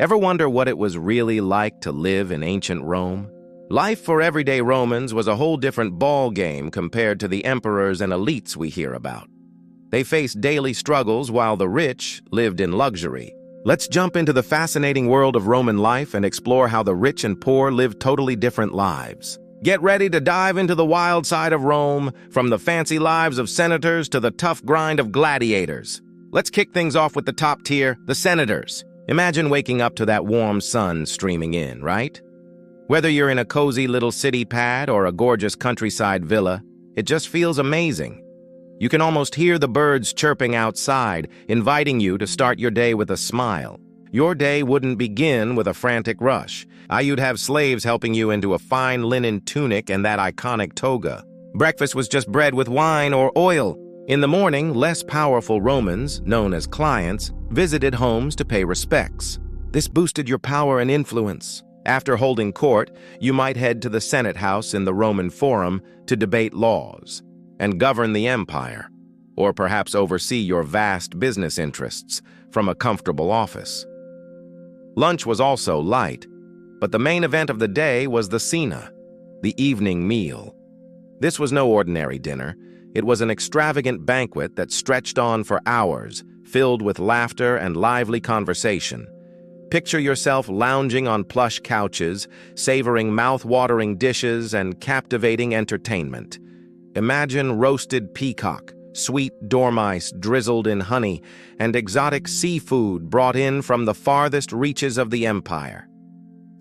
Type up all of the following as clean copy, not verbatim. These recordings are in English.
Ever wonder what it was really like to live in ancient Rome? Life for everyday Romans was a whole different ball game compared to the emperors and elites we hear about. They faced daily struggles while the rich lived in luxury. Let's jump into the fascinating world of Roman life and explore how the rich and poor lived totally different lives. Get ready to dive into the wild side of Rome, from the fancy lives of senators to the tough grind of gladiators. Let's kick things off with the top tier, the senators. Imagine waking up to that warm sun streaming in, right? Whether you're in a cozy little city pad or a gorgeous countryside villa, it just feels amazing. You can almost hear the birds chirping outside, inviting you to start your day with a smile. Your day wouldn't begin with a frantic rush. You'd have slaves helping you into a fine linen tunic and that iconic toga. Breakfast was just bread with wine or oil. In the morning, less powerful Romans, known as clients, visited homes to pay respects. This boosted your power and influence. After holding court, you might head to the Senate House in the Roman Forum to debate laws and govern the empire, or perhaps oversee your vast business interests from a comfortable office. Lunch was also light, but the main event of the day was the cena, the evening meal. This was no ordinary dinner. It was an extravagant banquet that stretched on for hours, filled with laughter and lively conversation. Picture yourself lounging on plush couches, savoring mouth-watering dishes and captivating entertainment. Imagine roasted peacock, sweet dormice drizzled in honey, and exotic seafood brought in from the farthest reaches of the empire.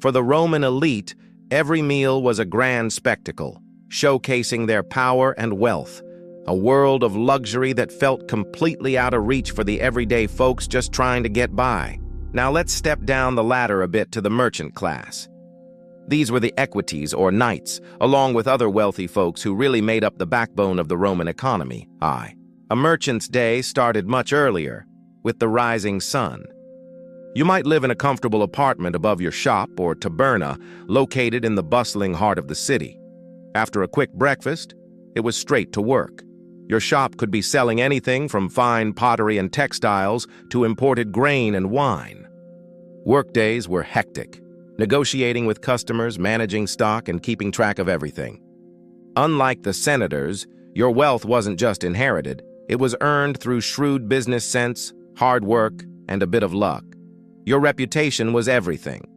For the Roman elite, every meal was a grand spectacle, showcasing their power and wealth, a world of luxury that felt completely out of reach for the everyday folks just trying to get by. Now let's step down the ladder a bit to the merchant class. These were the equites or knights, along with other wealthy folks who really made up the backbone of the Roman economy. A merchant's day started much earlier, with the rising sun. You might live in a comfortable apartment above your shop or taberna, located in the bustling heart of the city. After a quick breakfast, it was straight to work. Your shop could be selling anything from fine pottery and textiles to imported grain and wine. Workdays were hectic, negotiating with customers, managing stock, and keeping track of everything. Unlike the senators, your wealth wasn't just inherited. It was earned through shrewd business sense, hard work, and a bit of luck. Your reputation was everything.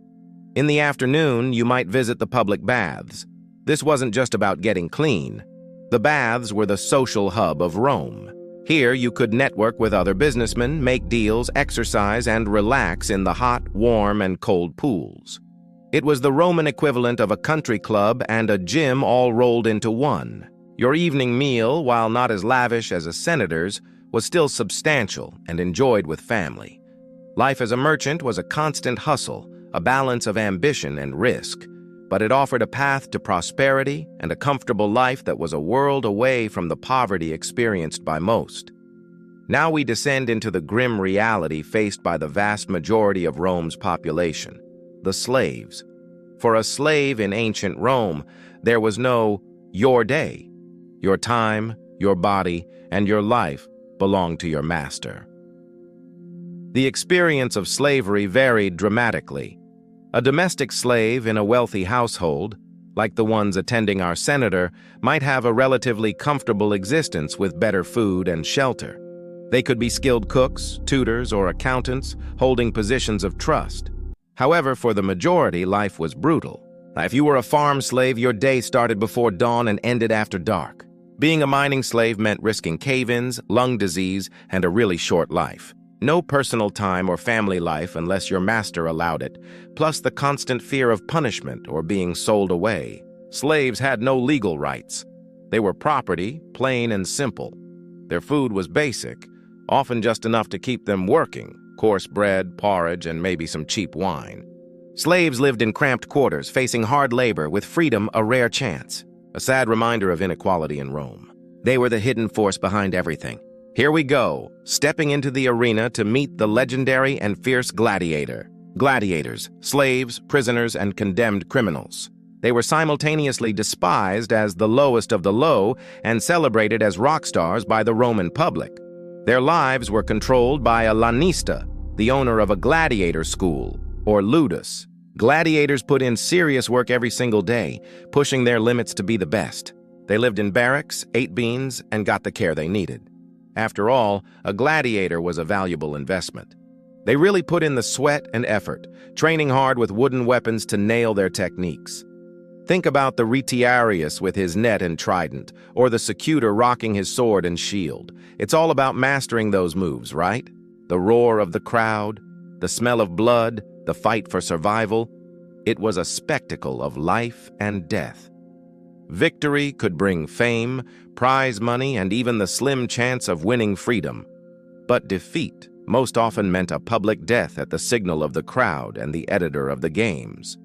In the afternoon, you might visit the public baths. This wasn't just about getting clean. The baths were the social hub of Rome. Here, you could network with other businessmen, make deals, exercise, and relax in the hot, warm, and cold pools. It was the Roman equivalent of a country club and a gym all rolled into one. Your evening meal, while not as lavish as a senator's, was still substantial and enjoyed with family. Life as a merchant was a constant hustle, a balance of ambition and risk, but it offered a path to prosperity and a comfortable life that was a world away from the poverty experienced by most. Now we descend into the grim reality faced by the vast majority of Rome's population, the slaves. For a slave in ancient Rome, there was no your day. Your time, your body, and your life belonged to your master. The experience of slavery varied dramatically. A domestic slave in a wealthy household, like the ones attending our senator, might have a relatively comfortable existence with better food and shelter. They could be skilled cooks, tutors, or accountants, holding positions of trust. However, for the majority, life was brutal. If you were a farm slave, your day started before dawn and ended after dark. Being a mining slave meant risking cave-ins, lung disease, and a really short life. No personal time or family life unless your master allowed it, plus the constant fear of punishment or being sold away. Slaves had no legal rights. They were property, plain and simple. Their food was basic, often just enough to keep them working, coarse bread, porridge, and maybe some cheap wine. Slaves lived in cramped quarters, facing hard labor, with freedom a rare chance. A sad reminder of inequality in Rome. They were the hidden force behind everything. Here we go, stepping into the arena to meet the legendary and fierce gladiator. Gladiators, slaves, prisoners, and condemned criminals. They were simultaneously despised as the lowest of the low and celebrated as rock stars by the Roman public. Their lives were controlled by a lanista, the owner of a gladiator school, or ludus. Gladiators put in serious work every single day, pushing their limits to be the best. They lived in barracks, ate beans, and got the care they needed. After all, a gladiator was a valuable investment. They really put in the sweat and effort, training hard with wooden weapons to nail their techniques. Think about the retiarius with his net and trident, or the secutor rocking his sword and shield. It's all about mastering those moves, right? The roar of the crowd, the smell of blood, the fight for survival. It was a spectacle of life and death. Victory could bring fame, prize money, and even the slim chance of winning freedom. But defeat most often meant a public death at the signal of the crowd and the editor of the games.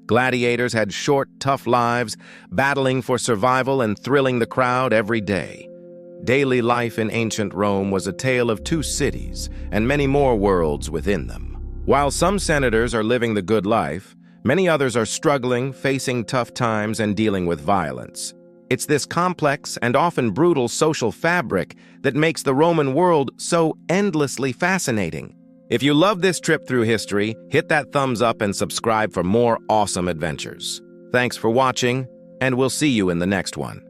Gladiators had short, tough lives, battling for survival and thrilling the crowd every day. Daily life in ancient Rome was a tale of two cities and many more worlds within them. While some senators are living the good life, many others are struggling, facing tough times, and dealing with violence. It's this complex and often brutal social fabric that makes the Roman world so endlessly fascinating. If you love this trip through history, hit that thumbs up and subscribe for more awesome adventures. Thanks for watching, and we'll see you in the next one.